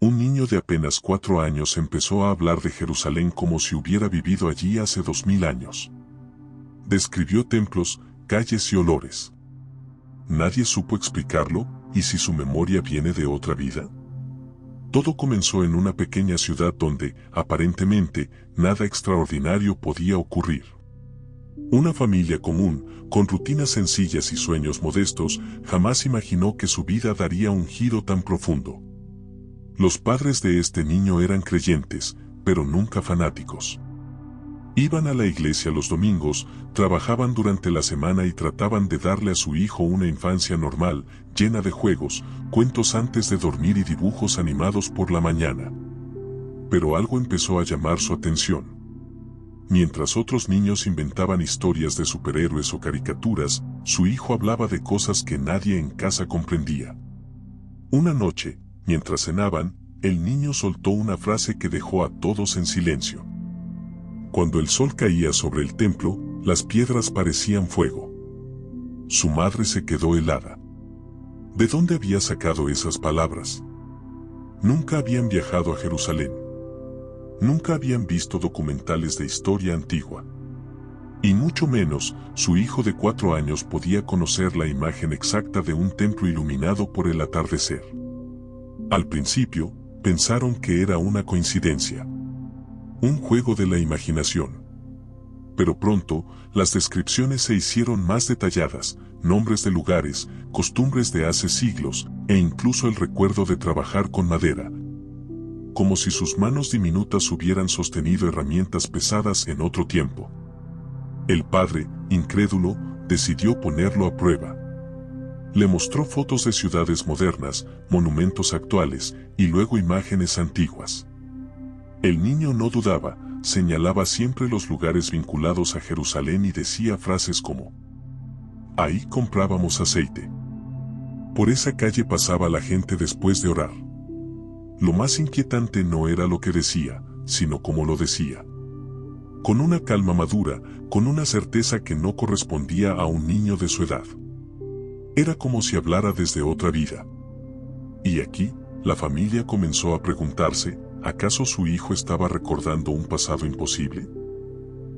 Un niño de apenas 4 años empezó a hablar de Jerusalén como si hubiera vivido allí hace 2000 años. Describió templos, calles y olores. Nadie supo explicarlo, ¿y si su memoria viene de otra vida? Todo comenzó en una pequeña ciudad donde, aparentemente, nada extraordinario podía ocurrir. Una familia común, con rutinas sencillas y sueños modestos, jamás imaginó que su vida daría un giro tan profundo. Los padres de este niño eran creyentes, pero nunca fanáticos. Iban a la iglesia los domingos, trabajaban durante la semana y trataban de darle a su hijo una infancia normal, llena de juegos, cuentos antes de dormir y dibujos animados por la mañana. Pero algo empezó a llamar su atención. Mientras otros niños inventaban historias de superhéroes o caricaturas, su hijo hablaba de cosas que nadie en casa comprendía. Una noche, mientras cenaban, el niño soltó una frase que dejó a todos en silencio. Cuando el sol caía sobre el templo, las piedras parecían fuego. Su madre se quedó helada. ¿De dónde había sacado esas palabras? Nunca habían viajado a Jerusalén. Nunca habían visto documentales de historia antigua. Y mucho menos, su hijo de 4 años podía conocer la imagen exacta de un templo iluminado por el atardecer. Al principio, pensaron que era una coincidencia. Un juego de la imaginación. Pero pronto, las descripciones se hicieron más detalladas, nombres de lugares, costumbres de hace siglos, e incluso el recuerdo de trabajar con madera. Como si sus manos diminutas hubieran sostenido herramientas pesadas en otro tiempo. El padre, incrédulo, decidió ponerlo a prueba. Le mostró fotos de ciudades modernas, monumentos actuales, y luego imágenes antiguas. El niño no dudaba, señalaba siempre los lugares vinculados a Jerusalén y decía frases como: ahí comprábamos aceite. Por esa calle pasaba la gente después de orar. Lo más inquietante no era lo que decía, sino cómo lo decía. Con una calma madura, con una certeza que no correspondía a un niño de su edad. Era como si hablara desde otra vida. Y aquí, la familia comenzó a preguntarse, ¿acaso su hijo estaba recordando un pasado imposible?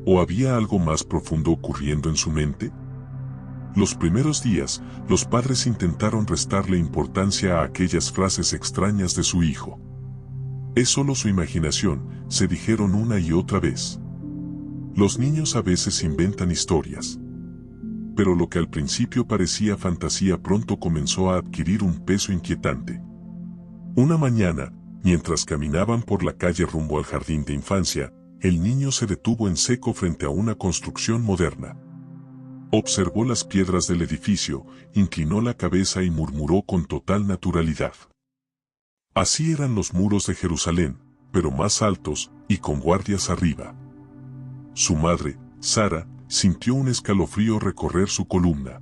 ¿O había algo más profundo ocurriendo en su mente? Los primeros días, los padres intentaron restarle importancia a aquellas frases extrañas de su hijo. Es solo su imaginación, se dijeron una y otra vez. Los niños a veces inventan historias. Pero lo que al principio parecía fantasía pronto comenzó a adquirir un peso inquietante. Una mañana, mientras caminaban por la calle rumbo al jardín de infancia, el niño se detuvo en seco frente a una construcción moderna. Observó las piedras del edificio, inclinó la cabeza y murmuró con total naturalidad. Así eran los muros de Jerusalén, pero más altos y con guardias arriba. Su madre, Sara, sintió un escalofrío recorrer su columna.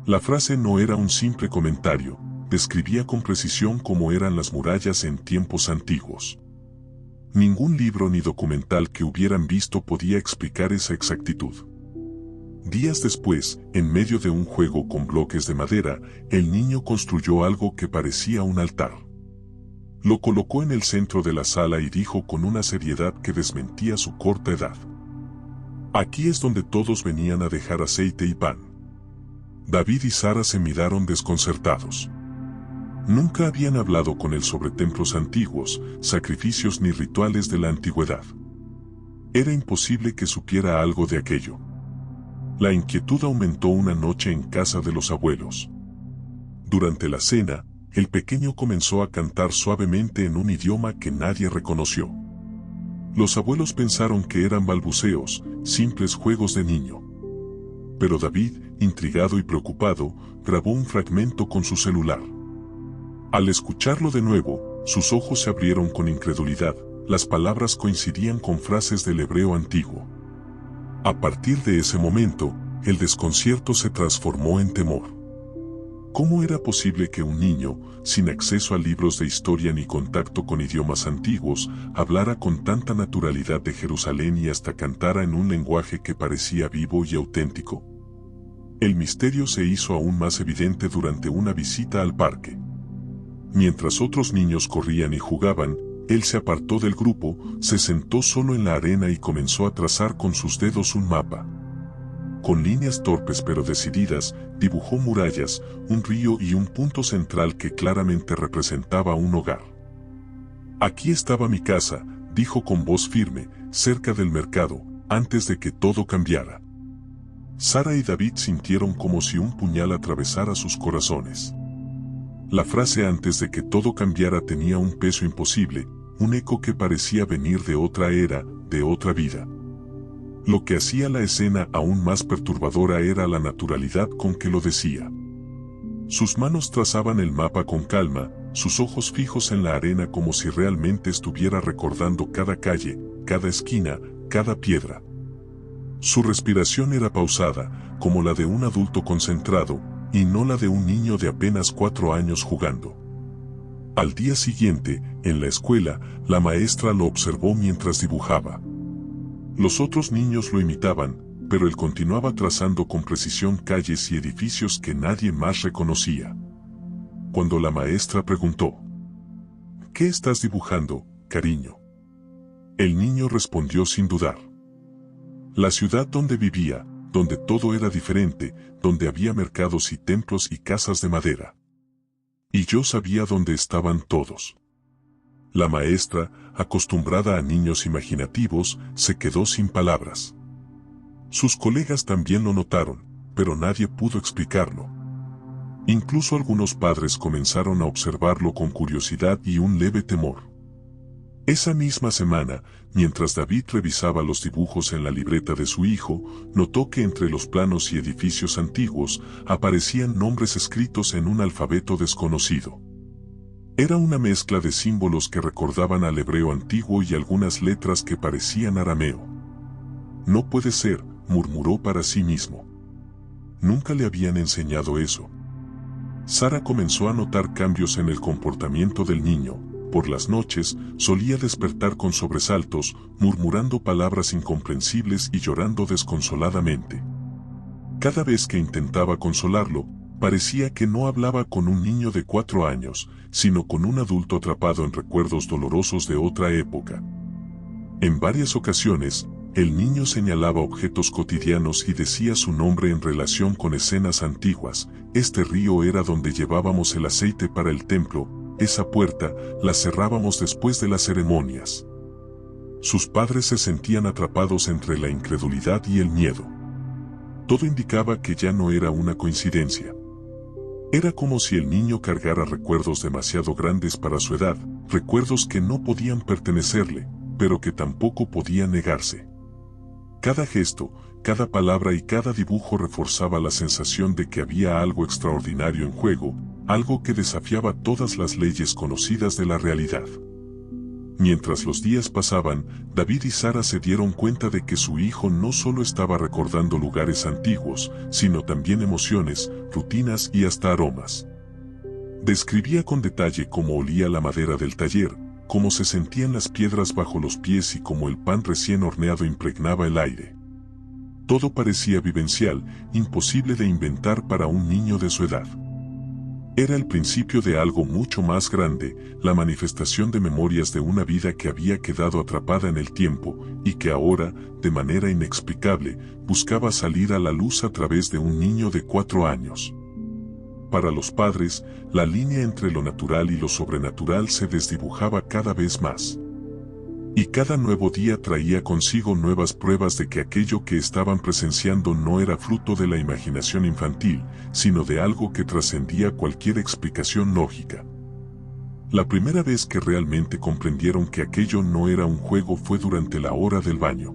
La frase no era un simple comentario, describía con precisión cómo eran las murallas en tiempos antiguos. Ningún libro ni documental que hubieran visto podía explicar esa exactitud. Días después, en medio de un juego con bloques de madera, el niño construyó algo que parecía un altar. Lo colocó en el centro de la sala y dijo con una seriedad que desmentía su corta edad: aquí es donde todos venían a dejar aceite y pan. David y Sara se miraron desconcertados. Nunca habían hablado con él sobre templos antiguos, sacrificios ni rituales de la antigüedad. Era imposible que supiera algo de aquello. La inquietud aumentó una noche en casa de los abuelos. Durante la cena, el pequeño comenzó a cantar suavemente en un idioma que nadie reconoció. Los abuelos pensaron que eran balbuceos, simples juegos de niño. Pero David, intrigado y preocupado, grabó un fragmento con su celular. Al escucharlo de nuevo, sus ojos se abrieron con incredulidad, las palabras coincidían con frases del hebreo antiguo. A partir de ese momento, el desconcierto se transformó en temor. ¿Cómo era posible que un niño, sin acceso a libros de historia ni contacto con idiomas antiguos, hablara con tanta naturalidad de Jerusalén y hasta cantara en un lenguaje que parecía vivo y auténtico? El misterio se hizo aún más evidente durante una visita al parque. Mientras otros niños corrían y jugaban, él se apartó del grupo, se sentó solo en la arena y comenzó a trazar con sus dedos un mapa. Con líneas torpes pero decididas, dibujó murallas, un río y un punto central que claramente representaba un hogar. Aquí estaba mi casa, dijo con voz firme, cerca del mercado, antes de que todo cambiara. Sara y David sintieron como si un puñal atravesara sus corazones. La frase antes de que todo cambiara tenía un peso imposible, un eco que parecía venir de otra era, de otra vida. Lo que hacía la escena aún más perturbadora era la naturalidad con que lo decía. Sus manos trazaban el mapa con calma, sus ojos fijos en la arena como si realmente estuviera recordando cada calle, cada esquina, cada piedra. Su respiración era pausada, como la de un adulto concentrado, y no la de un niño de apenas 4 años jugando. Al día siguiente, en la escuela, la maestra lo observó mientras dibujaba. Los otros niños lo imitaban, pero él continuaba trazando con precisión calles y edificios que nadie más reconocía. Cuando la maestra preguntó: ¿Qué estás dibujando, cariño? El niño respondió sin dudar. La ciudad donde vivía, donde todo era diferente, donde había mercados y templos y casas de madera. Y yo sabía dónde estaban todos. La maestra, acostumbrada a niños imaginativos, se quedó sin palabras. Sus colegas también lo notaron, pero nadie pudo explicarlo. Incluso algunos padres comenzaron a observarlo con curiosidad y un leve temor. Esa misma semana, mientras David revisaba los dibujos en la libreta de su hijo, notó que entre los planos y edificios antiguos aparecían nombres escritos en un alfabeto desconocido. Era una mezcla de símbolos que recordaban al hebreo antiguo y algunas letras que parecían arameo. No puede ser, murmuró para sí mismo. Nunca le habían enseñado eso. Sara comenzó a notar cambios en el comportamiento del niño. Por las noches, solía despertar con sobresaltos, murmurando palabras incomprensibles y llorando desconsoladamente. Cada vez que intentaba consolarlo, parecía que no hablaba con un niño de 4 años, sino con un adulto atrapado en recuerdos dolorosos de otra época. En varias ocasiones, el niño señalaba objetos cotidianos y decía su nombre en relación con escenas antiguas. Este río era donde llevábamos el aceite para el templo, esa puerta la cerrábamos después de las ceremonias. Sus padres se sentían atrapados entre la incredulidad y el miedo. Todo indicaba que ya no era una coincidencia. Era como si el niño cargara recuerdos demasiado grandes para su edad, recuerdos que no podían pertenecerle, pero que tampoco podían negarse. Cada gesto, cada palabra y cada dibujo reforzaba la sensación de que había algo extraordinario en juego, algo que desafiaba todas las leyes conocidas de la realidad. Mientras los días pasaban, David y Sara se dieron cuenta de que su hijo no solo estaba recordando lugares antiguos, sino también emociones, rutinas y hasta aromas. Describía con detalle cómo olía la madera del taller, cómo se sentían las piedras bajo los pies y cómo el pan recién horneado impregnaba el aire. Todo parecía vivencial, imposible de inventar para un niño de su edad. Era el principio de algo mucho más grande, la manifestación de memorias de una vida que había quedado atrapada en el tiempo, y que ahora, de manera inexplicable, buscaba salir a la luz a través de un niño de 4 años. Para los padres, la línea entre lo natural y lo sobrenatural se desdibujaba cada vez más. Y cada nuevo día traía consigo nuevas pruebas de que aquello que estaban presenciando no era fruto de la imaginación infantil, sino de algo que trascendía cualquier explicación lógica. La primera vez que realmente comprendieron que aquello no era un juego fue durante la hora del baño.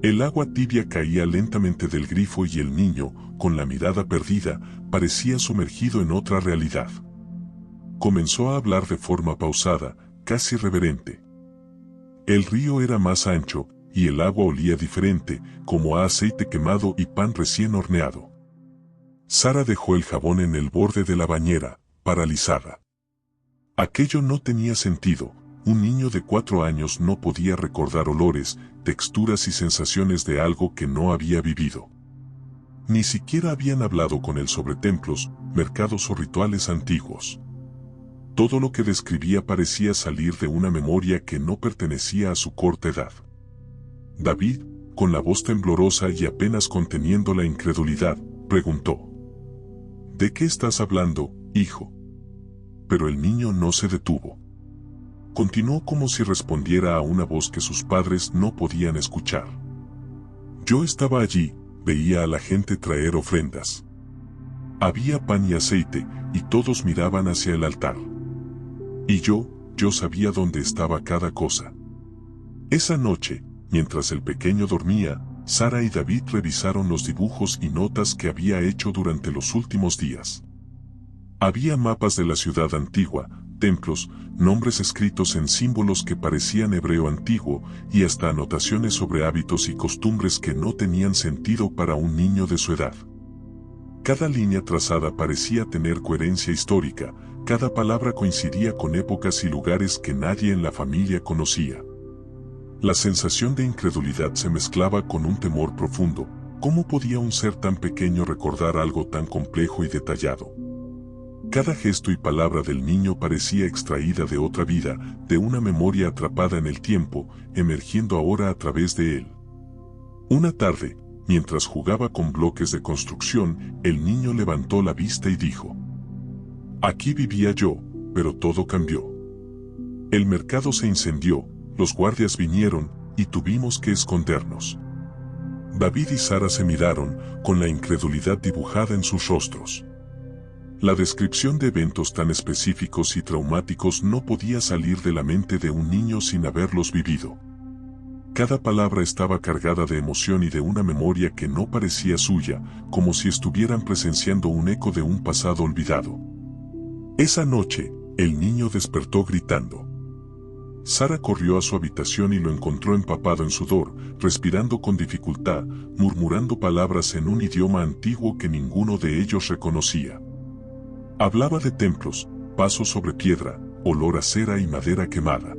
El agua tibia caía lentamente del grifo y el niño, con la mirada perdida, parecía sumergido en otra realidad. Comenzó a hablar de forma pausada, casi reverente. El río era más ancho, y el agua olía diferente, como a aceite quemado y pan recién horneado. Sara dejó el jabón en el borde de la bañera, paralizada. Aquello no tenía sentido. Un niño de 4 años no podía recordar olores, texturas y sensaciones de algo que no había vivido. Ni siquiera habían hablado con él sobre templos, mercados o rituales antiguos. Todo lo que describía parecía salir de una memoria que no pertenecía a su corta edad. David, con la voz temblorosa y apenas conteniendo la incredulidad, preguntó: ¿De qué estás hablando, hijo? Pero el niño no se detuvo. Continuó como si respondiera a una voz que sus padres no podían escuchar. Yo estaba allí, veía a la gente traer ofrendas. Había pan y aceite, y todos miraban hacia el altar. Y yo sabía dónde estaba cada cosa. Esa noche, mientras el pequeño dormía, Sara y David revisaron los dibujos y notas que había hecho durante los últimos días. Había mapas de la ciudad antigua, templos, nombres escritos en símbolos que parecían hebreo antiguo y hasta anotaciones sobre hábitos y costumbres que no tenían sentido para un niño de su edad. Cada línea trazada parecía tener coherencia histórica, cada palabra coincidía con épocas y lugares que nadie en la familia conocía. La sensación de incredulidad se mezclaba con un temor profundo. ¿Cómo podía un ser tan pequeño recordar algo tan complejo y detallado? Cada gesto y palabra del niño parecía extraída de otra vida, de una memoria atrapada en el tiempo, emergiendo ahora a través de él. Una tarde, mientras jugaba con bloques de construcción, el niño levantó la vista y dijo: Aquí vivía yo, pero todo cambió. El mercado se incendió, los guardias vinieron, y tuvimos que escondernos. David y Sara se miraron, con la incredulidad dibujada en sus rostros. La descripción de eventos tan específicos y traumáticos no podía salir de la mente de un niño sin haberlos vivido. Cada palabra estaba cargada de emoción y de una memoria que no parecía suya, como si estuvieran presenciando un eco de un pasado olvidado. Esa noche, el niño despertó gritando. Sara corrió a su habitación y lo encontró empapado en sudor, respirando con dificultad, murmurando palabras en un idioma antiguo que ninguno de ellos reconocía. Hablaba de templos, pasos sobre piedra, olor a cera y madera quemada.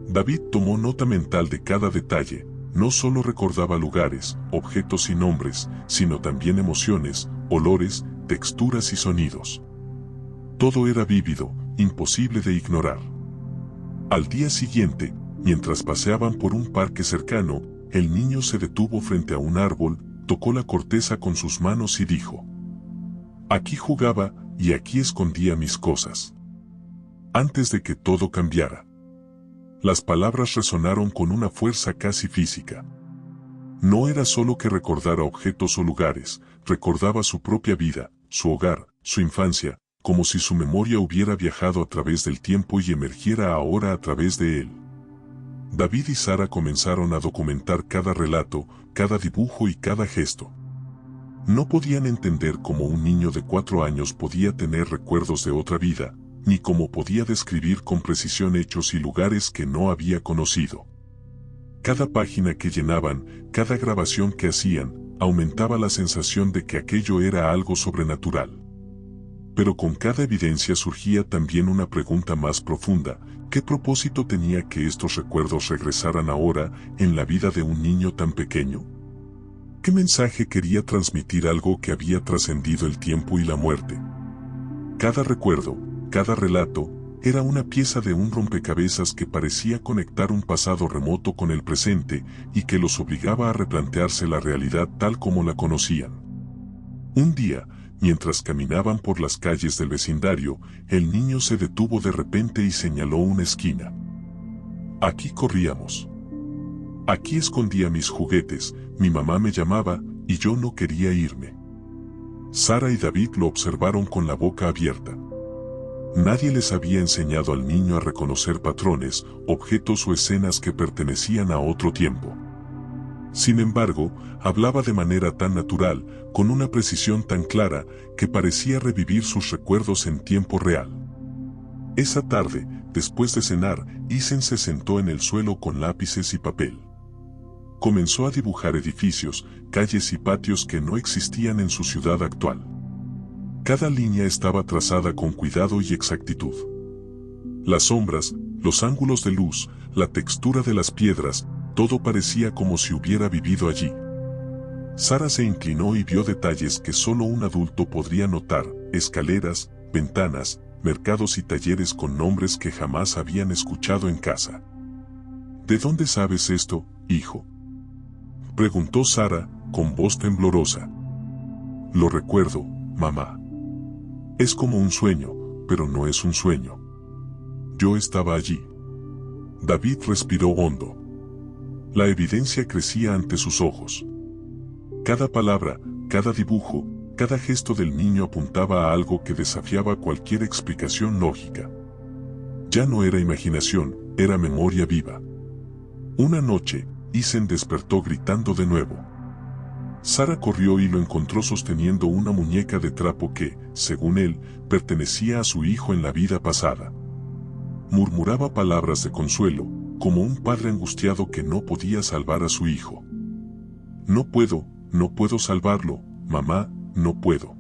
David tomó nota mental de cada detalle, no solo recordaba lugares, objetos y nombres, sino también emociones, olores, texturas y sonidos. Todo era vívido, imposible de ignorar. Al día siguiente, mientras paseaban por un parque cercano, el niño se detuvo frente a un árbol, tocó la corteza con sus manos y dijo: Aquí jugaba, y aquí escondía mis cosas. Antes de que todo cambiara. Las palabras resonaron con una fuerza casi física. No era solo que recordara objetos o lugares, recordaba su propia vida, su hogar, su infancia, como si su memoria hubiera viajado a través del tiempo y emergiera ahora a través de él. David y Sara comenzaron a documentar cada relato, cada dibujo y cada gesto. No podían entender cómo un niño de 4 años podía tener recuerdos de otra vida, ni cómo podía describir con precisión hechos y lugares que no había conocido. Cada página que llenaban, cada grabación que hacían, aumentaba la sensación de que aquello era algo sobrenatural. Pero con cada evidencia surgía también una pregunta más profunda: ¿qué propósito tenía que estos recuerdos regresaran ahora, en la vida de un niño tan pequeño? ¿Qué mensaje quería transmitir algo que había trascendido el tiempo y la muerte? Cada recuerdo, cada relato, era una pieza de un rompecabezas que parecía conectar un pasado remoto con el presente y que los obligaba a replantearse la realidad tal como la conocían. Un día, mientras caminaban por las calles del vecindario, el niño se detuvo de repente y señaló una esquina. Aquí corríamos. Aquí escondía mis juguetes, mi mamá me llamaba, y yo no quería irme. Sara y David lo observaron con la boca abierta. Nadie les había enseñado al niño a reconocer patrones, objetos o escenas que pertenecían a otro tiempo. Sin embargo, hablaba de manera tan natural, con una precisión tan clara, que parecía revivir sus recuerdos en tiempo real. Esa tarde, después de cenar, Isen se sentó en el suelo con lápices y papel. Comenzó a dibujar edificios, calles y patios que no existían en su ciudad actual. Cada línea estaba trazada con cuidado y exactitud. Las sombras, los ángulos de luz, la textura de las piedras, todo parecía como si hubiera vivido allí. Sara se inclinó y vio detalles que solo un adulto podría notar: escaleras, ventanas, mercados y talleres con nombres que jamás habían escuchado en casa. ¿De dónde sabes esto, hijo?, preguntó Sara, con voz temblorosa. Lo recuerdo, mamá. Es como un sueño, pero no es un sueño. Yo estaba allí. David respiró hondo. La evidencia crecía ante sus ojos. Cada palabra, cada dibujo, cada gesto del niño apuntaba a algo que desafiaba cualquier explicación lógica. Ya no era imaginación, era memoria viva. Una noche, Isen despertó gritando de nuevo. Sara corrió y lo encontró sosteniendo una muñeca de trapo que, según él, pertenecía a su hijo en la vida pasada. Murmuraba palabras de consuelo, como un padre angustiado que no podía salvar a su hijo. No puedo salvarlo, mamá, no puedo.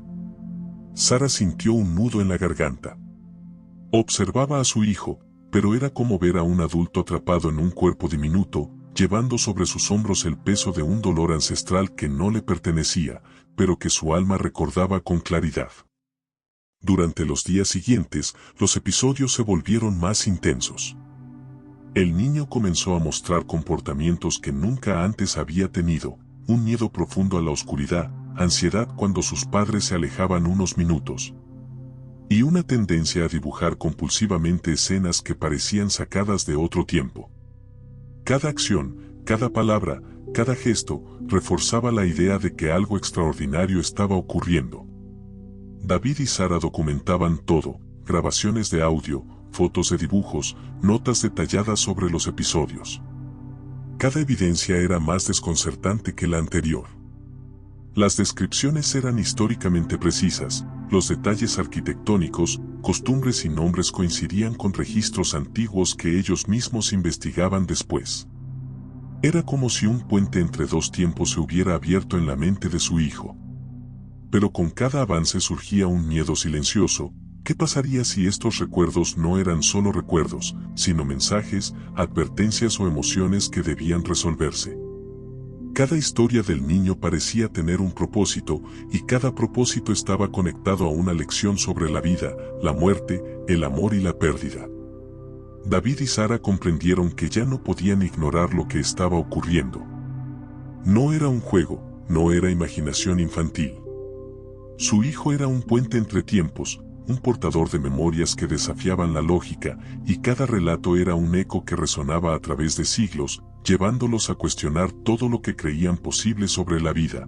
Sara sintió un nudo en la garganta. Observaba a su hijo, pero era como ver a un adulto atrapado en un cuerpo diminuto, llevando sobre sus hombros el peso de un dolor ancestral que no le pertenecía, pero que su alma recordaba con claridad. Durante los días siguientes, los episodios se volvieron más intensos. El niño comenzó a mostrar comportamientos que nunca antes había tenido, un miedo profundo a la oscuridad, ansiedad cuando sus padres se alejaban unos minutos, y una tendencia a dibujar compulsivamente escenas que parecían sacadas de otro tiempo. Cada acción, cada palabra, cada gesto, reforzaba la idea de que algo extraordinario estaba ocurriendo. David y Sara documentaban todo, grabaciones de audio, fotos de dibujos, notas detalladas sobre los episodios. Cada evidencia era más desconcertante que la anterior. Las descripciones eran históricamente precisas, los detalles arquitectónicos, costumbres y nombres coincidían con registros antiguos que ellos mismos investigaban después. Era como si un puente entre dos tiempos se hubiera abierto en la mente de su hijo. Pero con cada avance surgía un miedo silencioso. ¿Qué pasaría si estos recuerdos no eran solo recuerdos, sino mensajes, advertencias o emociones que debían resolverse? Cada historia del niño parecía tener un propósito, y cada propósito estaba conectado a una lección sobre la vida, la muerte, el amor y la pérdida. David y Sara comprendieron que ya no podían ignorar lo que estaba ocurriendo. No era un juego, no era imaginación infantil. Su hijo era un puente entre tiempos, un portador de memorias que desafiaban la lógica, y cada relato era un eco que resonaba a través de siglos, llevándolos a cuestionar todo lo que creían posible sobre la vida,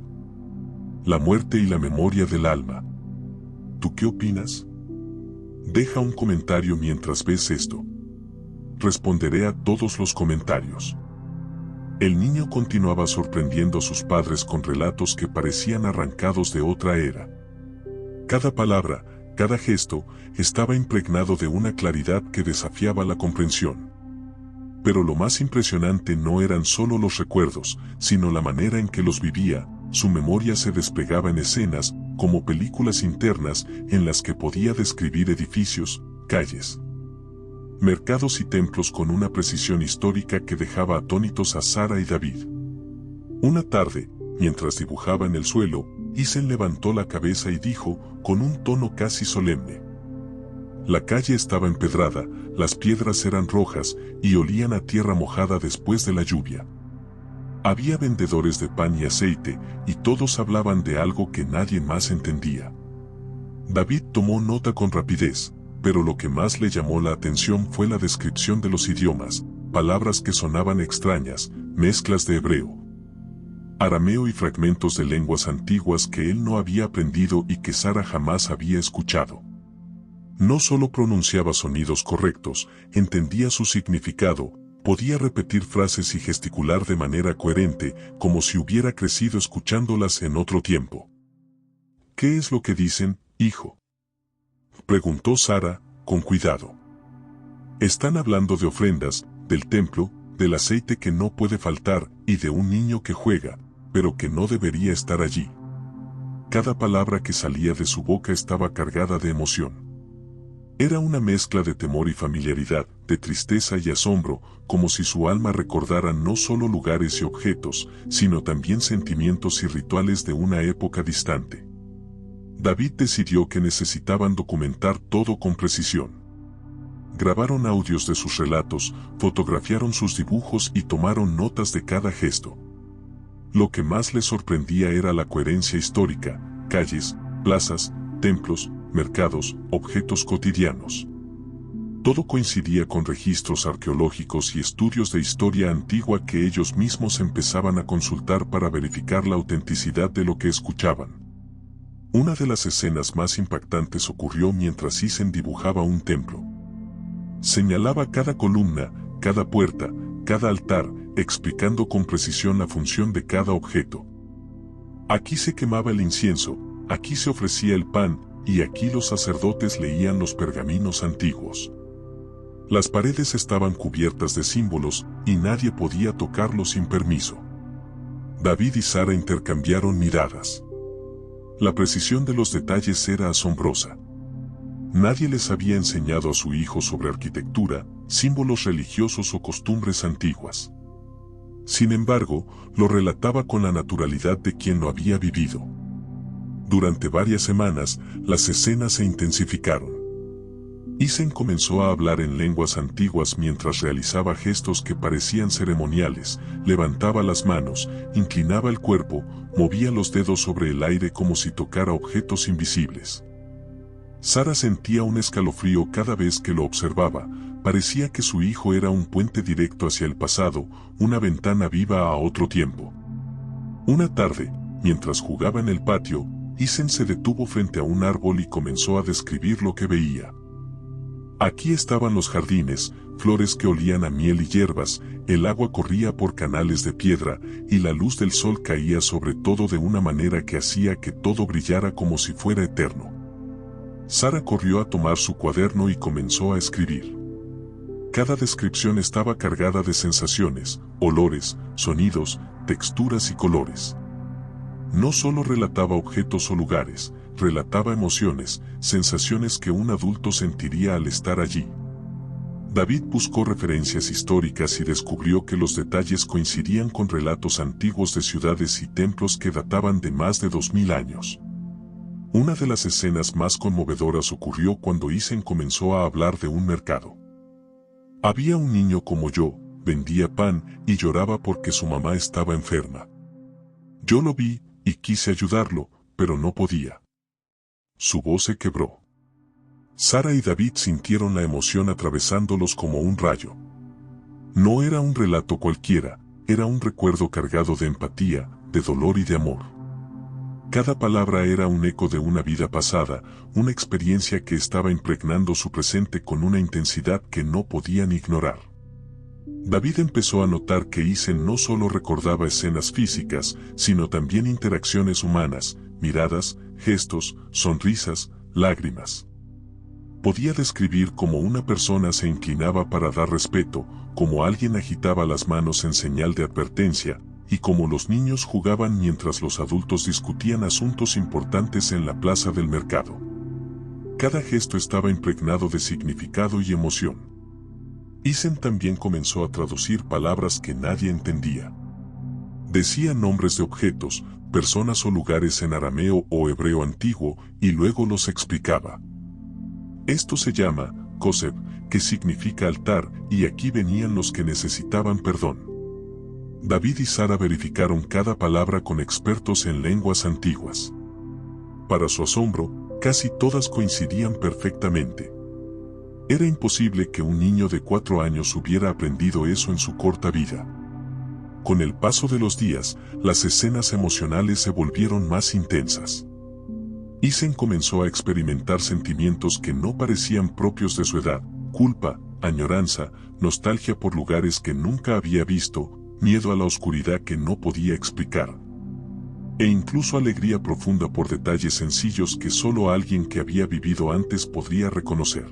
la muerte y la memoria del alma. ¿Tú qué opinas? Deja un comentario mientras ves esto. Responderé a todos los comentarios. El niño continuaba sorprendiendo a sus padres con relatos que parecían arrancados de otra era. Cada palabra, cada gesto, estaba impregnado de una claridad que desafiaba la comprensión. Pero lo más impresionante no eran solo los recuerdos, sino la manera en que los vivía. Su memoria se desplegaba en escenas, como películas internas, en las que podía describir edificios, calles, mercados y templos con una precisión histórica que dejaba atónitos a Sara y David. Una tarde, mientras dibujaba en el suelo, Isen levantó la cabeza y dijo, con un tono casi solemne: la calle estaba empedrada, las piedras eran rojas y olían a tierra mojada después de la lluvia. Había vendedores de pan y aceite, y todos hablaban de algo que nadie más entendía. David tomó nota con rapidez, pero lo que más le llamó la atención fue la descripción de los idiomas, palabras que sonaban extrañas, mezclas de hebreo, arameo y fragmentos de lenguas antiguas que él no había aprendido y que Sara jamás había escuchado. No solo pronunciaba sonidos correctos, entendía su significado, podía repetir frases y gesticular de manera coherente, como si hubiera crecido escuchándolas en otro tiempo. ¿Qué es lo que dicen, hijo?, preguntó Sara, con cuidado. Están hablando de ofrendas, del templo, del aceite que no puede faltar, y de un niño que juega, pero que no debería estar allí. Cada palabra que salía de su boca estaba cargada de emoción. Era una mezcla de temor y familiaridad, de tristeza y asombro, como si su alma recordara no solo lugares y objetos, sino también sentimientos y rituales de una época distante. David decidió que necesitaban documentar todo con precisión. Grabaron audios de sus relatos, fotografiaron sus dibujos y tomaron notas de cada gesto. Lo que más les sorprendía era la coherencia histórica: calles, plazas, templos, mercados, objetos cotidianos. Todo coincidía con registros arqueológicos y estudios de historia antigua que ellos mismos empezaban a consultar para verificar la autenticidad de lo que escuchaban. Una de las escenas más impactantes ocurrió mientras Isen dibujaba un templo. Señalaba cada columna, cada puerta, cada altar, explicando con precisión la función de cada objeto. Aquí se quemaba el incienso, aquí se ofrecía el pan, y aquí los sacerdotes leían los pergaminos antiguos. Las paredes estaban cubiertas de símbolos, y nadie podía tocarlos sin permiso. David y Sara intercambiaron miradas. La precisión de los detalles era asombrosa. Nadie les había enseñado a su hijo sobre arquitectura, símbolos religiosos o costumbres antiguas. Sin embargo, lo relataba con la naturalidad de quien lo había vivido. Durante varias semanas, las escenas se intensificaron. Isen comenzó a hablar en lenguas antiguas mientras realizaba gestos que parecían ceremoniales, levantaba las manos, inclinaba el cuerpo, movía los dedos sobre el aire como si tocara objetos invisibles. Sara sentía un escalofrío cada vez que lo observaba. Parecía que su hijo era un puente directo hacia el pasado, una ventana viva a otro tiempo. Una tarde, mientras jugaba en el patio, Isen se detuvo frente a un árbol y comenzó a describir lo que veía. Aquí estaban los jardines, flores que olían a miel y hierbas, el agua corría por canales de piedra, y la luz del sol caía sobre todo de una manera que hacía que todo brillara como si fuera eterno. Sara corrió a tomar su cuaderno y comenzó a escribir. Cada descripción estaba cargada de sensaciones, olores, sonidos, texturas y colores. No solo relataba objetos o lugares, relataba emociones, sensaciones que un adulto sentiría al estar allí. David buscó referencias históricas y descubrió que los detalles coincidían con relatos antiguos de ciudades y templos que databan de más de 2000 años. Una de las escenas más conmovedoras ocurrió cuando Isen comenzó a hablar de un mercado. Había un niño como yo, vendía pan y lloraba porque su mamá estaba enferma. Yo lo vi y quise ayudarlo, pero no podía. Su voz se quebró. Sara y David sintieron la emoción atravesándolos como un rayo. No era un relato cualquiera, era un recuerdo cargado de empatía, de dolor y de amor. Cada palabra era un eco de una vida pasada, una experiencia que estaba impregnando su presente con una intensidad que no podían ignorar. David empezó a notar que Isen no solo recordaba escenas físicas, sino también interacciones humanas, miradas, gestos, sonrisas, lágrimas. Podía describir cómo una persona se inclinaba para dar respeto, cómo alguien agitaba las manos en señal de advertencia, y cómo los niños jugaban mientras los adultos discutían asuntos importantes en la plaza del mercado. Cada gesto estaba impregnado de significado y emoción. Isen también comenzó a traducir palabras que nadie entendía. Decía nombres de objetos, personas o lugares en arameo o hebreo antiguo y luego los explicaba. Esto se llama Koseb, que significa altar, y aquí venían los que necesitaban perdón. David y Sara verificaron cada palabra con expertos en lenguas antiguas. Para su asombro, casi todas coincidían perfectamente. Era imposible que un niño de 4 años hubiera aprendido eso en su corta vida. Con el paso de los días, las escenas emocionales se volvieron más intensas. Isen comenzó a experimentar sentimientos que no parecían propios de su edad: culpa, añoranza, nostalgia por lugares que nunca había visto, miedo a la oscuridad que no podía explicar, e incluso alegría profunda por detalles sencillos que solo alguien que había vivido antes podría reconocer.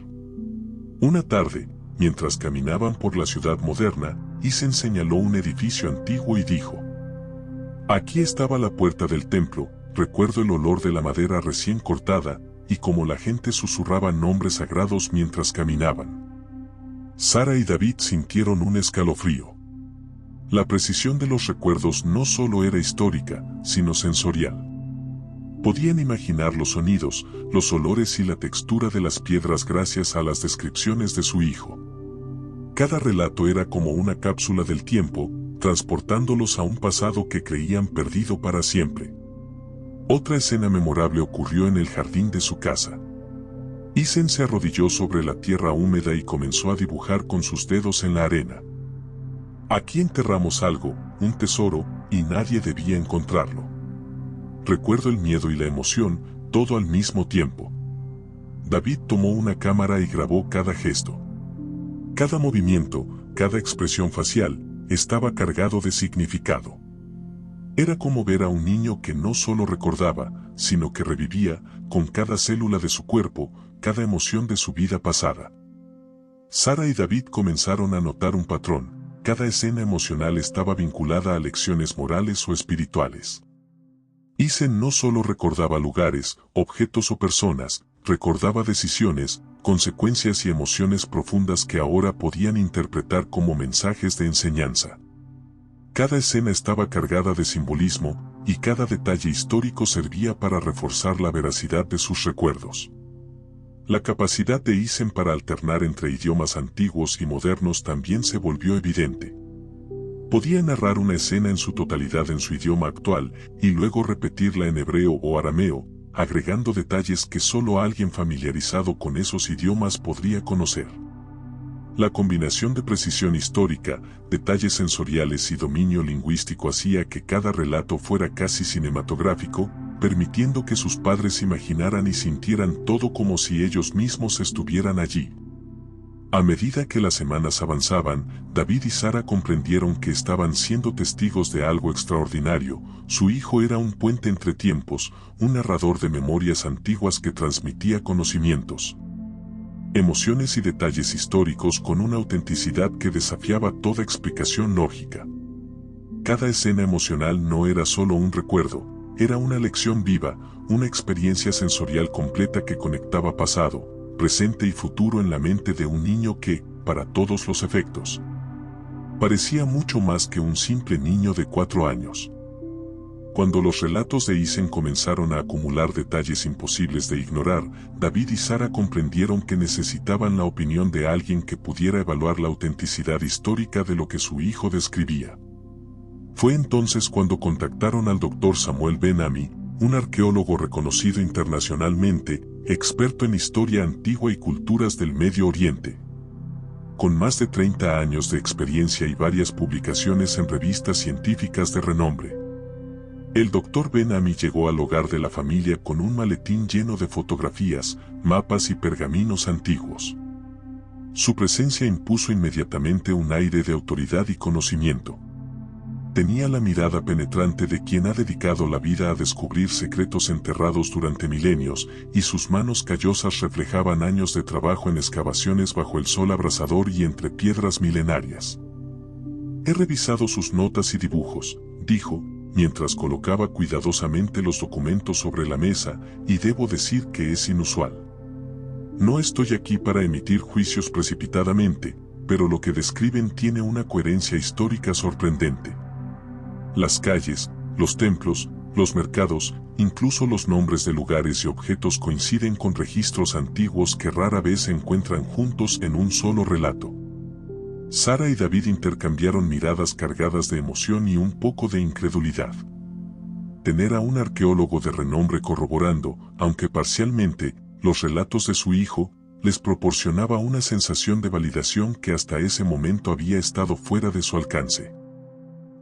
Una tarde, mientras caminaban por la ciudad moderna, Isen señaló un edificio antiguo y dijo: aquí estaba la puerta del templo. Recuerdo el olor de la madera recién cortada, y cómo la gente susurraba nombres sagrados mientras caminaban. Sara y David sintieron un escalofrío. La precisión de los recuerdos no solo era histórica, sino sensorial. Podían imaginar los sonidos, los olores y la textura de las piedras gracias a las descripciones de su hijo. Cada relato era como una cápsula del tiempo, transportándolos a un pasado que creían perdido para siempre. Otra escena memorable ocurrió en el jardín de su casa. Isen se arrodilló sobre la tierra húmeda y comenzó a dibujar con sus dedos en la arena. Aquí enterramos algo, un tesoro, y nadie debía encontrarlo. Recuerdo el miedo y la emoción, todo al mismo tiempo. David tomó una cámara y grabó cada gesto. Cada movimiento, cada expresión facial, estaba cargado de significado. Era como ver a un niño que no solo recordaba, sino que revivía, con cada célula de su cuerpo, cada emoción de su vida pasada. Sara y David comenzaron a notar un patrón. Cada escena emocional estaba vinculada a lecciones morales o espirituales. Isen no solo recordaba lugares, objetos o personas, recordaba decisiones, consecuencias y emociones profundas que ahora podían interpretar como mensajes de enseñanza. Cada escena estaba cargada de simbolismo, y cada detalle histórico servía para reforzar la veracidad de sus recuerdos. La capacidad de Isen para alternar entre idiomas antiguos y modernos también se volvió evidente. Podía narrar una escena en su totalidad en su idioma actual y luego repetirla en hebreo o arameo, agregando detalles que solo alguien familiarizado con esos idiomas podría conocer. La combinación de precisión histórica, detalles sensoriales y dominio lingüístico hacía que cada relato fuera casi cinematográfico, permitiendo que sus padres imaginaran y sintieran todo como si ellos mismos estuvieran allí. A medida que las semanas avanzaban, David y Sara comprendieron que estaban siendo testigos de algo extraordinario. Su hijo era un puente entre tiempos, un narrador de memorias antiguas que transmitía conocimientos, emociones y detalles históricos con una autenticidad que desafiaba toda explicación lógica. Cada escena emocional no era solo un recuerdo, era una lección viva, una experiencia sensorial completa que conectaba pasado, presente y futuro en la mente de un niño que, para todos los efectos, parecía mucho más que un simple niño de 4 años. Cuando los relatos de Isen comenzaron a acumular detalles imposibles de ignorar, David y Sara comprendieron que necesitaban la opinión de alguien que pudiera evaluar la autenticidad histórica de lo que su hijo describía. Fue entonces cuando contactaron al Dr. Samuel Ben-Ami, un arqueólogo reconocido internacionalmente, experto en historia antigua y culturas del Medio Oriente. Con más de 30 años de experiencia y varias publicaciones en revistas científicas de renombre. El Dr. Ben-Ami llegó al hogar de la familia con un maletín lleno de fotografías, mapas y pergaminos antiguos. Su presencia impuso inmediatamente un aire de autoridad y conocimiento. Tenía la mirada penetrante de quien ha dedicado la vida a descubrir secretos enterrados durante milenios, y sus manos callosas reflejaban años de trabajo en excavaciones bajo el sol abrasador y entre piedras milenarias. He revisado sus notas y dibujos, dijo, mientras colocaba cuidadosamente los documentos sobre la mesa, y debo decir que es inusual. No estoy aquí para emitir juicios precipitadamente, pero lo que describen tiene una coherencia histórica sorprendente. Las calles, los templos, los mercados, incluso los nombres de lugares y objetos coinciden con registros antiguos que rara vez se encuentran juntos en un solo relato. Sara y David intercambiaron miradas cargadas de emoción y un poco de incredulidad. Tener a un arqueólogo de renombre corroborando, aunque parcialmente, los relatos de su hijo, les proporcionaba una sensación de validación que hasta ese momento había estado fuera de su alcance.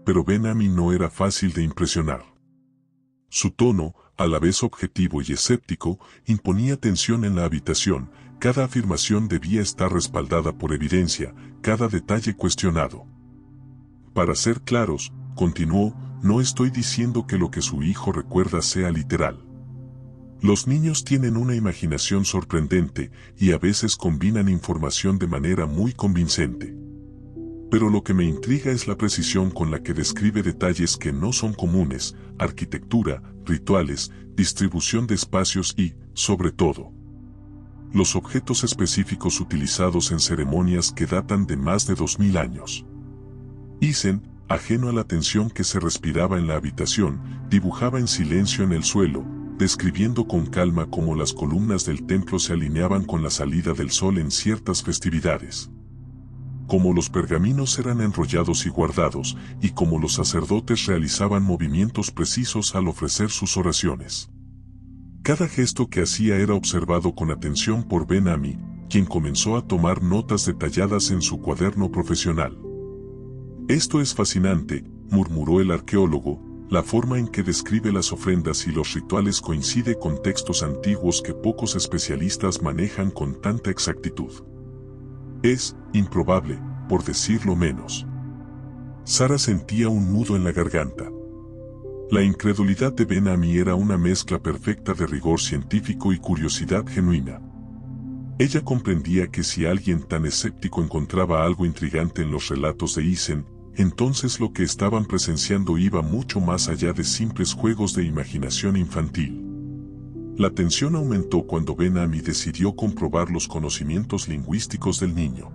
Pero Ben-Ami no era fácil de impresionar. Su tono, a la vez objetivo y escéptico, imponía tensión en la habitación. Cada afirmación debía estar respaldada por evidencia, cada detalle cuestionado. Para ser claros, continuó, no estoy diciendo que lo que su hijo recuerda sea literal. Los niños tienen una imaginación sorprendente y a veces combinan información de manera muy convincente. Pero lo que me intriga es la precisión con la que describe detalles que no son comunes, arquitectura, rituales, distribución de espacios y, sobre todo, los objetos específicos utilizados en ceremonias que datan de más de 2000 años. Isen, ajeno a la tensión que se respiraba en la habitación, dibujaba en silencio en el suelo, describiendo con calma cómo las columnas del templo se alineaban con la salida del sol en ciertas festividades, cómo los pergaminos eran enrollados y guardados, y cómo los sacerdotes realizaban movimientos precisos al ofrecer sus oraciones. Cada gesto que hacía era observado con atención por Ben-Ami, quien comenzó a tomar notas detalladas en su cuaderno profesional. «Esto es fascinante», murmuró el arqueólogo, «la forma en que describe las ofrendas y los rituales coincide con textos antiguos que pocos especialistas manejan con tanta exactitud. Es improbable, por decirlo menos». Sara sentía un nudo en la garganta. La incredulidad de Ben-Ami era una mezcla perfecta de rigor científico y curiosidad genuina. Ella comprendía que si alguien tan escéptico encontraba algo intrigante en los relatos de Isen, entonces lo que estaban presenciando iba mucho más allá de simples juegos de imaginación infantil. La tensión aumentó cuando Ben-Ami decidió comprobar los conocimientos lingüísticos del niño.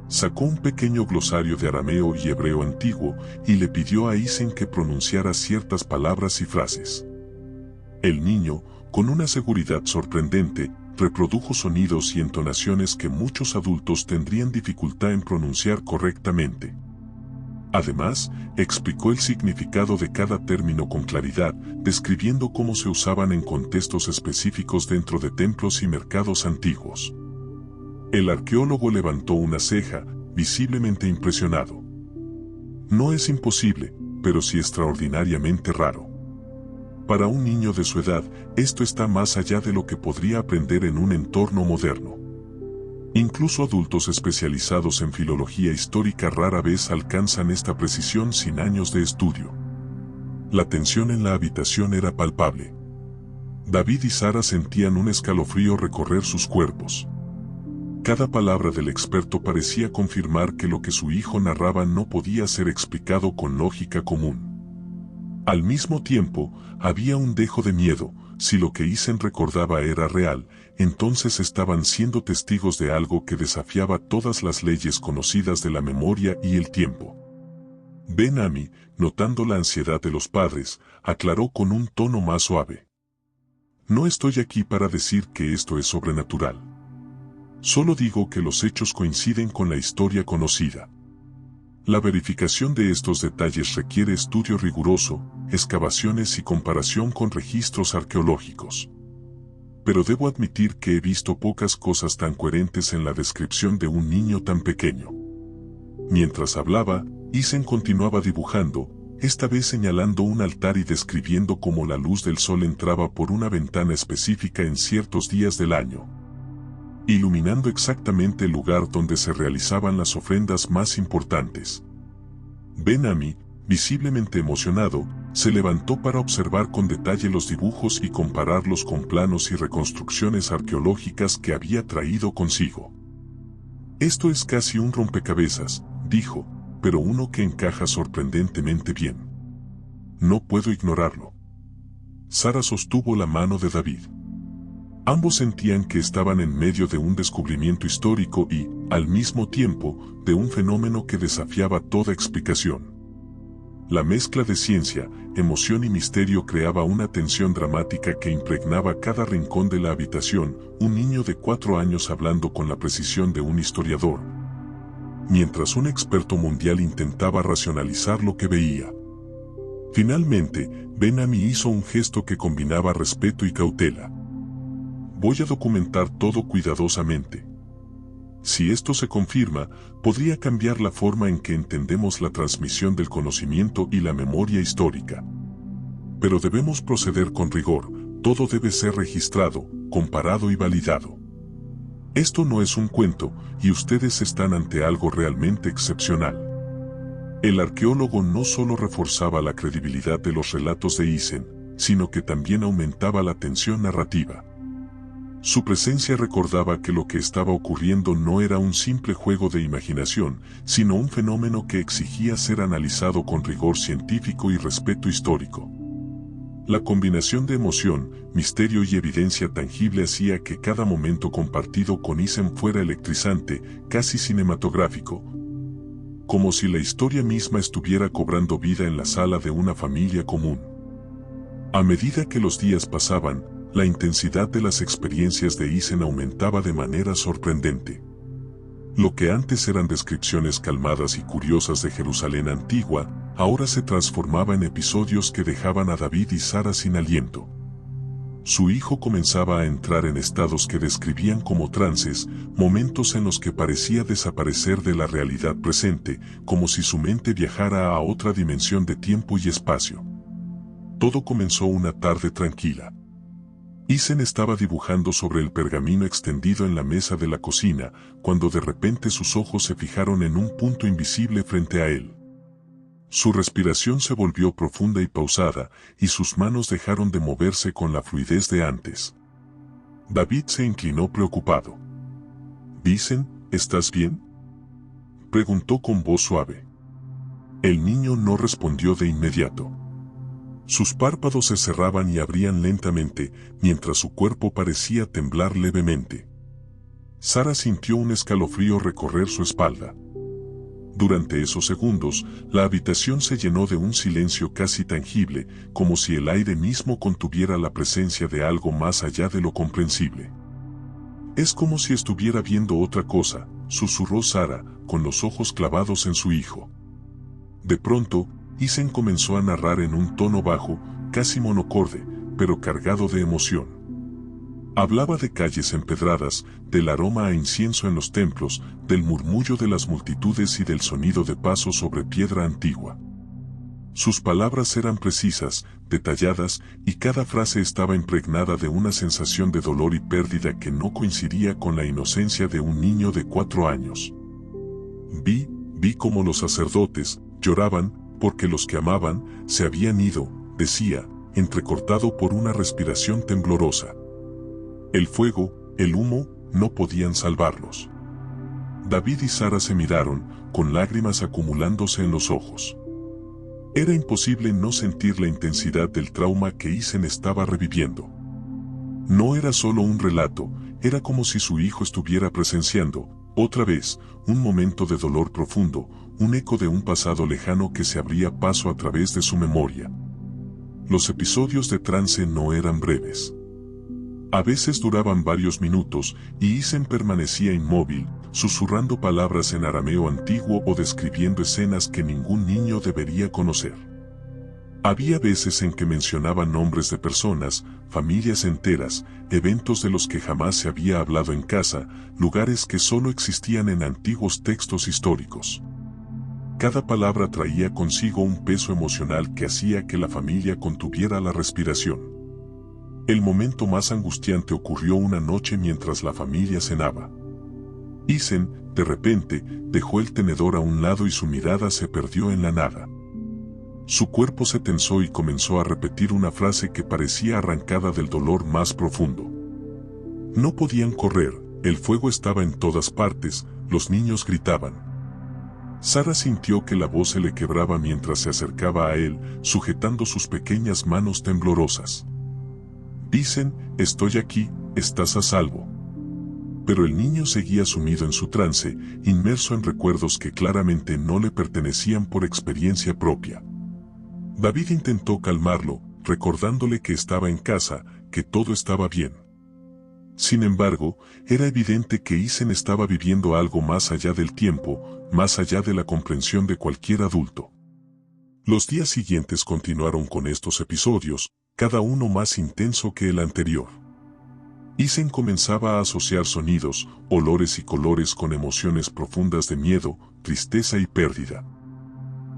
Sacó un pequeño glosario de arameo y hebreo antiguo y le pidió a Isen que pronunciara ciertas palabras y frases. El niño, con una seguridad sorprendente, reprodujo sonidos y entonaciones que muchos adultos tendrían dificultad en pronunciar correctamente. Además, explicó el significado de cada término con claridad, describiendo cómo se usaban en contextos específicos dentro de templos y mercados antiguos. El arqueólogo levantó una ceja, visiblemente impresionado. «No es imposible, pero sí extraordinariamente raro. Para un niño de su edad, esto está más allá de lo que podría aprender en un entorno moderno. Incluso adultos especializados en filología histórica rara vez alcanzan esta precisión sin años de estudio». La tensión en la habitación era palpable. David y Sara sentían un escalofrío recorrer sus cuerpos. Cada palabra del experto parecía confirmar que lo que su hijo narraba no podía ser explicado con lógica común. Al mismo tiempo, había un dejo de miedo. Si lo que Isen recordaba era real, entonces estaban siendo testigos de algo que desafiaba todas las leyes conocidas de la memoria y el tiempo. Ben-Ami, notando la ansiedad de los padres, aclaró con un tono más suave. «No estoy aquí para decir que esto es sobrenatural. Solo digo que los hechos coinciden con la historia conocida. La verificación de estos detalles requiere estudio riguroso, excavaciones y comparación con registros arqueológicos. Pero debo admitir que he visto pocas cosas tan coherentes en la descripción de un niño tan pequeño». Mientras hablaba, Isen continuaba dibujando, esta vez señalando un altar y describiendo cómo la luz del sol entraba por una ventana específica en ciertos días del año, iluminando exactamente el lugar donde se realizaban las ofrendas más importantes. Ben-Ami, visiblemente emocionado, se levantó para observar con detalle los dibujos y compararlos con planos y reconstrucciones arqueológicas que había traído consigo. «Esto es casi un rompecabezas», dijo, «pero uno que encaja sorprendentemente bien. No puedo ignorarlo». Sara sostuvo la mano de David. Ambos sentían que estaban en medio de un descubrimiento histórico y, al mismo tiempo, de un fenómeno que desafiaba toda explicación. La mezcla de ciencia, emoción y misterio creaba una tensión dramática que impregnaba cada rincón de la habitación, un niño de 4 años hablando con la precisión de un historiador, mientras un experto mundial intentaba racionalizar lo que veía. Finalmente, Ben-Ami hizo un gesto que combinaba respeto y cautela. «Voy a documentar todo cuidadosamente. Si esto se confirma, podría cambiar la forma en que entendemos la transmisión del conocimiento y la memoria histórica. Pero debemos proceder con rigor, todo debe ser registrado, comparado y validado. Esto no es un cuento, y ustedes están ante algo realmente excepcional». El arqueólogo no solo reforzaba la credibilidad de los relatos de Isen, sino que también aumentaba la tensión narrativa. Su presencia recordaba que lo que estaba ocurriendo no era un simple juego de imaginación, sino un fenómeno que exigía ser analizado con rigor científico y respeto histórico. La combinación de emoción, misterio y evidencia tangible hacía que cada momento compartido con Isen fuera electrizante, casi cinematográfico, como si la historia misma estuviera cobrando vida en la sala de una familia común. A medida que los días pasaban, la intensidad de las experiencias de Isen aumentaba de manera sorprendente. Lo que antes eran descripciones calmadas y curiosas de Jerusalén antigua, ahora se transformaba en episodios que dejaban a David y Sara sin aliento. Su hijo comenzaba a entrar en estados que describían como trances, momentos en los que parecía desaparecer de la realidad presente, como si su mente viajara a otra dimensión de tiempo y espacio. Todo comenzó una tarde tranquila. Isen estaba dibujando sobre el pergamino extendido en la mesa de la cocina, cuando de repente sus ojos se fijaron en un punto invisible frente a él. Su respiración se volvió profunda y pausada, y sus manos dejaron de moverse con la fluidez de antes. David se inclinó preocupado. «Isen, ¿estás bien?», preguntó con voz suave. El niño no respondió de inmediato. Sus párpados se cerraban y abrían lentamente, mientras su cuerpo parecía temblar levemente. Sara sintió un escalofrío recorrer su espalda. Durante esos segundos, la habitación se llenó de un silencio casi tangible, como si el aire mismo contuviera la presencia de algo más allá de lo comprensible. «Es como si estuviera viendo otra cosa», susurró Sara, con los ojos clavados en su hijo. De pronto, Isen comenzó a narrar en un tono bajo, casi monocorde, pero cargado de emoción. Hablaba de calles empedradas, del aroma a incienso en los templos, del murmullo de las multitudes y del sonido de pasos sobre piedra antigua. Sus palabras eran precisas, detalladas, y cada frase estaba impregnada de una sensación de dolor y pérdida que no coincidía con la inocencia de un niño de 4 años. Vi cómo los sacerdotes lloraban, porque los que amaban se habían ido, decía, entrecortado por una respiración temblorosa. El fuego, el humo, no podían salvarlos. David y Sara se miraron, con lágrimas acumulándose en los ojos. Era imposible no sentir la intensidad del trauma que Isen estaba reviviendo. No era solo un relato, era como si su hijo estuviera presenciando, otra vez, un momento de dolor profundo, un eco de un pasado lejano que se abría paso a través de su memoria. Los episodios de trance no eran breves. A veces duraban varios minutos, y Isen permanecía inmóvil, susurrando palabras en arameo antiguo o describiendo escenas que ningún niño debería conocer. Había veces en que mencionaba nombres de personas, familias enteras, eventos de los que jamás se había hablado en casa, lugares que solo existían en antiguos textos históricos. Cada palabra traía consigo un peso emocional que hacía que la familia contuviera la respiración. El momento más angustiante ocurrió una noche mientras la familia cenaba. Isen, de repente, dejó el tenedor a un lado y su mirada se perdió en la nada. Su cuerpo se tensó y comenzó a repetir una frase que parecía arrancada del dolor más profundo. No podían correr, el fuego estaba en todas partes, los niños gritaban. Sara sintió que la voz se le quebraba mientras se acercaba a él, sujetando sus pequeñas manos temblorosas. «Isen, estoy aquí, estás a salvo». Pero el niño seguía sumido en su trance, inmerso en recuerdos que claramente no le pertenecían por experiencia propia. David intentó calmarlo, recordándole que estaba en casa, que todo estaba bien. Sin embargo, era evidente que Isen estaba viviendo algo más allá del tiempo, más allá de la comprensión de cualquier adulto. Los días siguientes continuaron con estos episodios, cada uno más intenso que el anterior. Isen comenzaba a asociar sonidos, olores y colores con emociones profundas de miedo, tristeza y pérdida.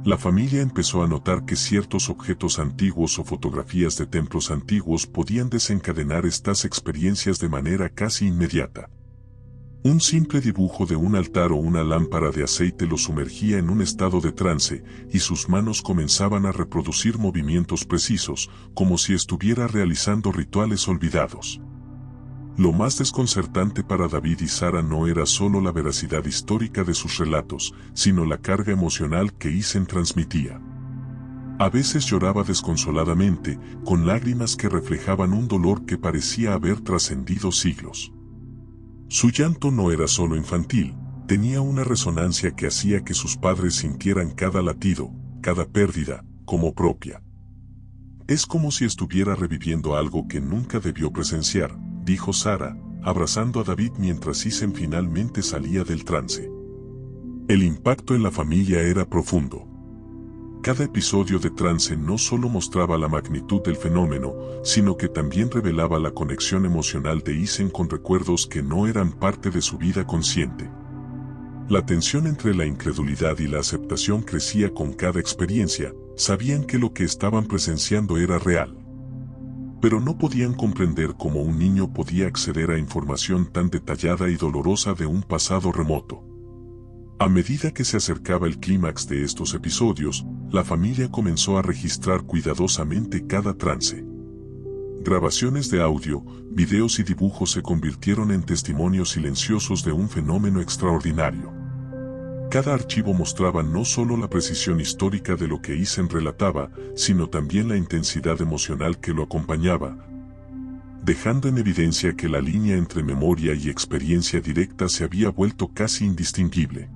La familia empezó a notar que ciertos objetos antiguos o fotografías de templos antiguos podían desencadenar estas experiencias de manera casi inmediata. Un simple dibujo de un altar o una lámpara de aceite lo sumergía en un estado de trance, y sus manos comenzaban a reproducir movimientos precisos, como si estuviera realizando rituales olvidados. Lo más desconcertante para David y Sara no era solo la veracidad histórica de sus relatos, sino la carga emocional que Isen transmitía. A veces lloraba desconsoladamente, con lágrimas que reflejaban un dolor que parecía haber trascendido siglos. Su llanto no era solo infantil, tenía una resonancia que hacía que sus padres sintieran cada latido, cada pérdida, como propia. Es como si estuviera reviviendo algo que nunca debió presenciar, dijo Sara, abrazando a David mientras Isen finalmente salía del trance. El impacto en la familia era profundo. Cada episodio de trance no solo mostraba la magnitud del fenómeno, sino que también revelaba la conexión emocional de Isen con recuerdos que no eran parte de su vida consciente. La tensión entre la incredulidad y la aceptación crecía con cada experiencia. Sabían que lo que estaban presenciando era real. Pero no podían comprender cómo un niño podía acceder a información tan detallada y dolorosa de un pasado remoto. A medida que se acercaba el clímax de estos episodios, la familia comenzó a registrar cuidadosamente cada trance. Grabaciones de audio, videos y dibujos se convirtieron en testimonios silenciosos de un fenómeno extraordinario. Cada archivo mostraba no solo la precisión histórica de lo que Isen relataba, sino también la intensidad emocional que lo acompañaba, dejando en evidencia que la línea entre memoria y experiencia directa se había vuelto casi indistinguible.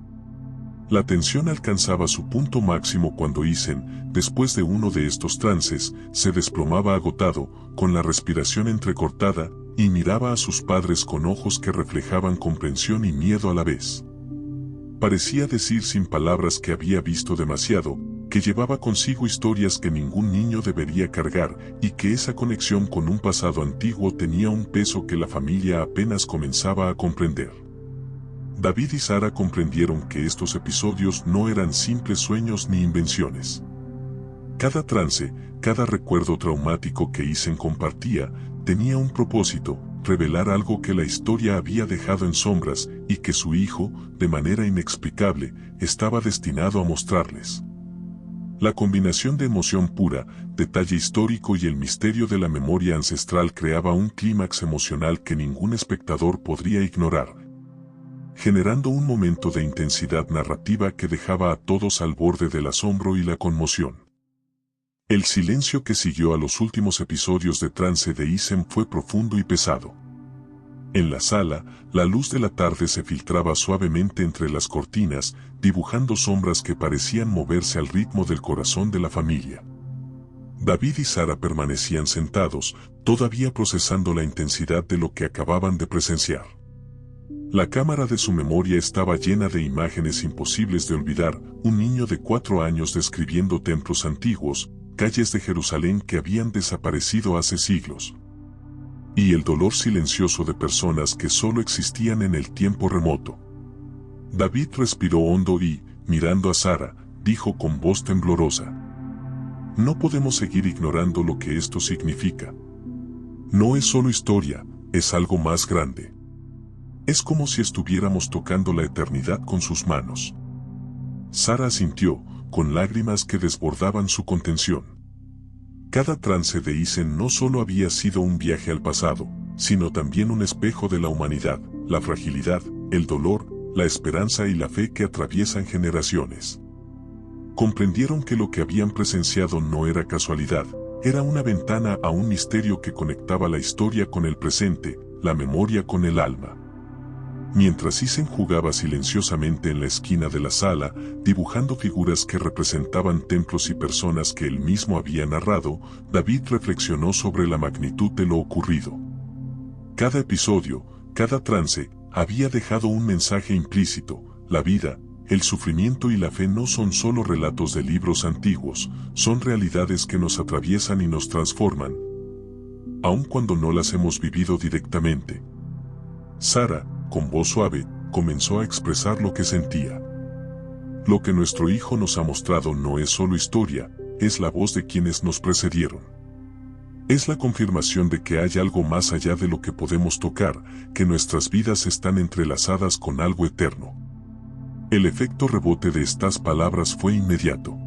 La tensión alcanzaba su punto máximo cuando Isen, después de uno de estos trances, se desplomaba agotado, con la respiración entrecortada, y miraba a sus padres con ojos que reflejaban comprensión y miedo a la vez. Parecía decir sin palabras que había visto demasiado, que llevaba consigo historias que ningún niño debería cargar, y que esa conexión con un pasado antiguo tenía un peso que la familia apenas comenzaba a comprender. David y Sara comprendieron que estos episodios no eran simples sueños ni invenciones. Cada trance, cada recuerdo traumático que Isen compartía, tenía un propósito: revelar algo que la historia había dejado en sombras y que su hijo, de manera inexplicable, estaba destinado a mostrarles. La combinación de emoción pura, detalle histórico y el misterio de la memoria ancestral creaba un clímax emocional que ningún espectador podría ignorar, generando un momento de intensidad narrativa que dejaba a todos al borde del asombro y la conmoción. El silencio que siguió a los últimos episodios de trance de Isen fue profundo y pesado. En la sala, la luz de la tarde se filtraba suavemente entre las cortinas, dibujando sombras que parecían moverse al ritmo del corazón de la familia. David y Sara permanecían sentados, todavía procesando la intensidad de lo que acababan de presenciar. La cámara de su memoria estaba llena de imágenes imposibles de olvidar: un niño de 4 años describiendo templos antiguos, calles de Jerusalén que habían desaparecido hace siglos, y el dolor silencioso de personas que solo existían en el tiempo remoto. David respiró hondo y, mirando a Sara, dijo con voz temblorosa: «No podemos seguir ignorando lo que esto significa. No es solo historia, es algo más grande. Es como si estuviéramos tocando la eternidad con sus manos». Sara asintió, con lágrimas que desbordaban su contención. Cada trance de Isen no solo había sido un viaje al pasado, sino también un espejo de la humanidad, la fragilidad, el dolor, la esperanza y la fe que atraviesan generaciones. Comprendieron que lo que habían presenciado no era casualidad, era una ventana a un misterio que conectaba la historia con el presente, la memoria con el alma. Mientras Isen jugaba silenciosamente en la esquina de la sala, dibujando figuras que representaban templos y personas que él mismo había narrado, David reflexionó sobre la magnitud de lo ocurrido. Cada episodio, cada trance, había dejado un mensaje implícito: la vida, el sufrimiento y la fe no son solo relatos de libros antiguos, son realidades que nos atraviesan y nos transforman, aun cuando no las hemos vivido directamente. Sara, con voz suave, comenzó a expresar lo que sentía. Lo que nuestro hijo nos ha mostrado no es solo historia, es la voz de quienes nos precedieron. Es la confirmación de que hay algo más allá de lo que podemos tocar, que nuestras vidas están entrelazadas con algo eterno. El efecto rebote de estas palabras fue inmediato.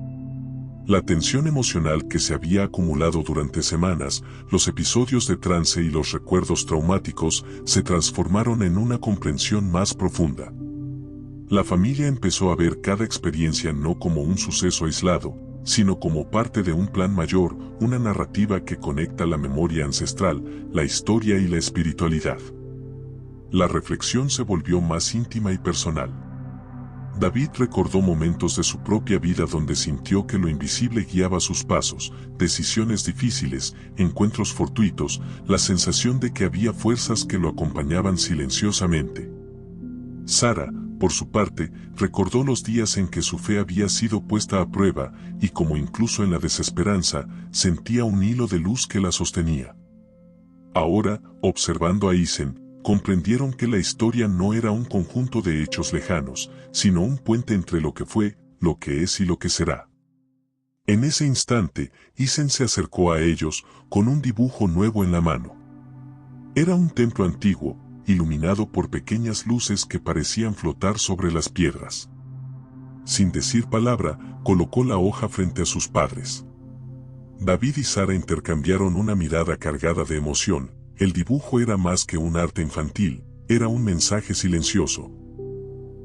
La tensión emocional que se había acumulado durante semanas, los episodios de trance y los recuerdos traumáticos se transformaron en una comprensión más profunda. La familia empezó a ver cada experiencia no como un suceso aislado, sino como parte de un plan mayor, una narrativa que conecta la memoria ancestral, la historia y la espiritualidad. La reflexión se volvió más íntima y personal. David recordó momentos de su propia vida donde sintió que lo invisible guiaba sus pasos, decisiones difíciles, encuentros fortuitos, la sensación de que había fuerzas que lo acompañaban silenciosamente. Sara, por su parte, recordó los días en que su fe había sido puesta a prueba y como incluso en la desesperanza, sentía un hilo de luz que la sostenía. Ahora, observando a Isen, comprendieron que la historia no era un conjunto de hechos lejanos, sino un puente entre lo que fue, lo que es y lo que será. En ese instante, Isen se acercó a ellos con un dibujo nuevo en la mano. Era un templo antiguo, iluminado por pequeñas luces que parecían flotar sobre las piedras. Sin decir palabra, colocó la hoja frente a sus padres. David y Sara intercambiaron una mirada cargada de emoción. El dibujo era más que un arte infantil, era un mensaje silencioso.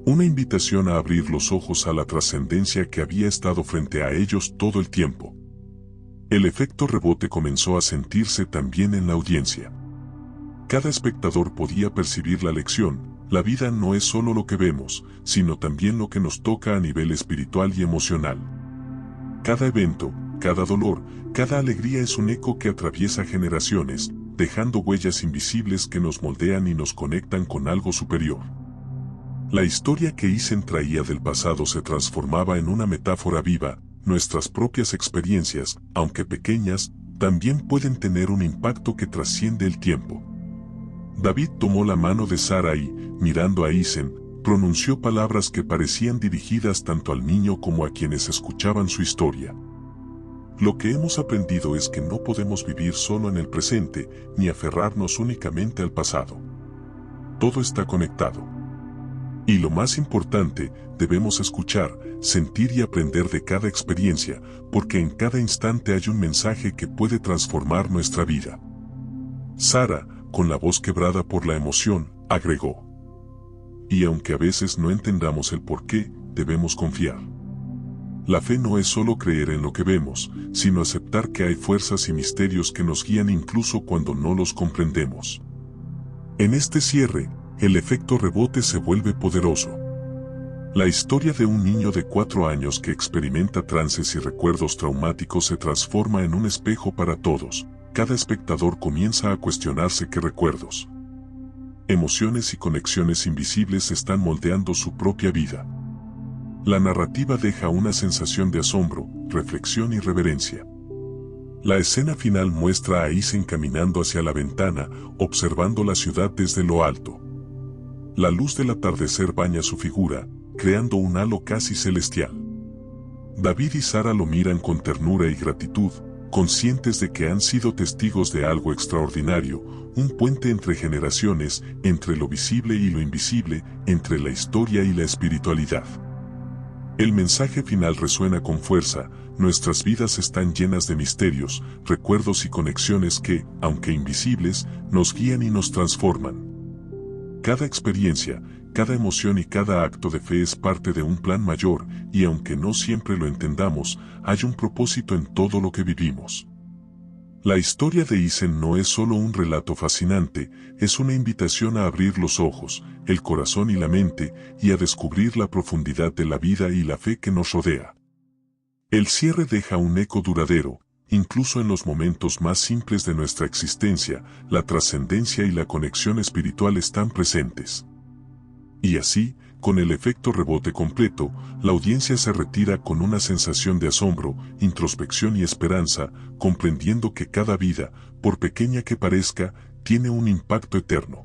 Una invitación a abrir los ojos a la trascendencia que había estado frente a ellos todo el tiempo. El efecto rebote comenzó a sentirse también en la audiencia. Cada espectador podía percibir la lección: la vida no es solo lo que vemos, sino también lo que nos toca a nivel espiritual y emocional. Cada evento, cada dolor, cada alegría es un eco que atraviesa generaciones, dejando huellas invisibles que nos moldean y nos conectan con algo superior. La historia que Isen traía del pasado se transformaba en una metáfora viva. Nuestras propias experiencias, aunque pequeñas, también pueden tener un impacto que trasciende el tiempo. David tomó la mano de Sara y, mirando a Isen, pronunció palabras que parecían dirigidas tanto al niño como a quienes escuchaban su historia. Lo que hemos aprendido es que no podemos vivir solo en el presente, ni aferrarnos únicamente al pasado. Todo está conectado. Y lo más importante, debemos escuchar, sentir y aprender de cada experiencia, porque en cada instante hay un mensaje que puede transformar nuestra vida. Sara, con la voz quebrada por la emoción, agregó: y aunque a veces no entendamos el porqué, debemos confiar. La fe no es solo creer en lo que vemos, sino aceptar que hay fuerzas y misterios que nos guían incluso cuando no los comprendemos. En este cierre, el efecto rebote se vuelve poderoso. La historia de un niño de 4 años que experimenta trances y recuerdos traumáticos se transforma en un espejo para todos. Cada espectador comienza a cuestionarse qué recuerdos, emociones y conexiones invisibles están moldeando su propia vida. La narrativa deja una sensación de asombro, reflexión y reverencia. La escena final muestra a Isen caminando hacia la ventana, observando la ciudad desde lo alto. La luz del atardecer baña su figura, creando un halo casi celestial. David y Sara lo miran con ternura y gratitud, conscientes de que han sido testigos de algo extraordinario, un puente entre generaciones, entre lo visible y lo invisible, entre la historia y la espiritualidad. El mensaje final resuena con fuerza: nuestras vidas están llenas de misterios, recuerdos y conexiones que, aunque invisibles, nos guían y nos transforman. Cada experiencia, cada emoción y cada acto de fe es parte de un plan mayor, y aunque no siempre lo entendamos, hay un propósito en todo lo que vivimos. La historia de Isen no es solo un relato fascinante, es una invitación a abrir los ojos, el corazón y la mente, y a descubrir la profundidad de la vida y la fe que nos rodea. El cierre deja un eco duradero, incluso en los momentos más simples de nuestra existencia, la trascendencia y la conexión espiritual están presentes. Y así, con el efecto rebote completo, la audiencia se retira con una sensación de asombro, introspección y esperanza, comprendiendo que cada vida, por pequeña que parezca, tiene un impacto eterno.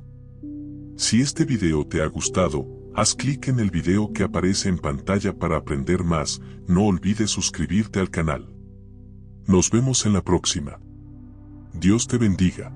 Si este video te ha gustado, haz clic en el video que aparece en pantalla para aprender más. No olvides suscribirte al canal. Nos vemos en la próxima. Dios te bendiga.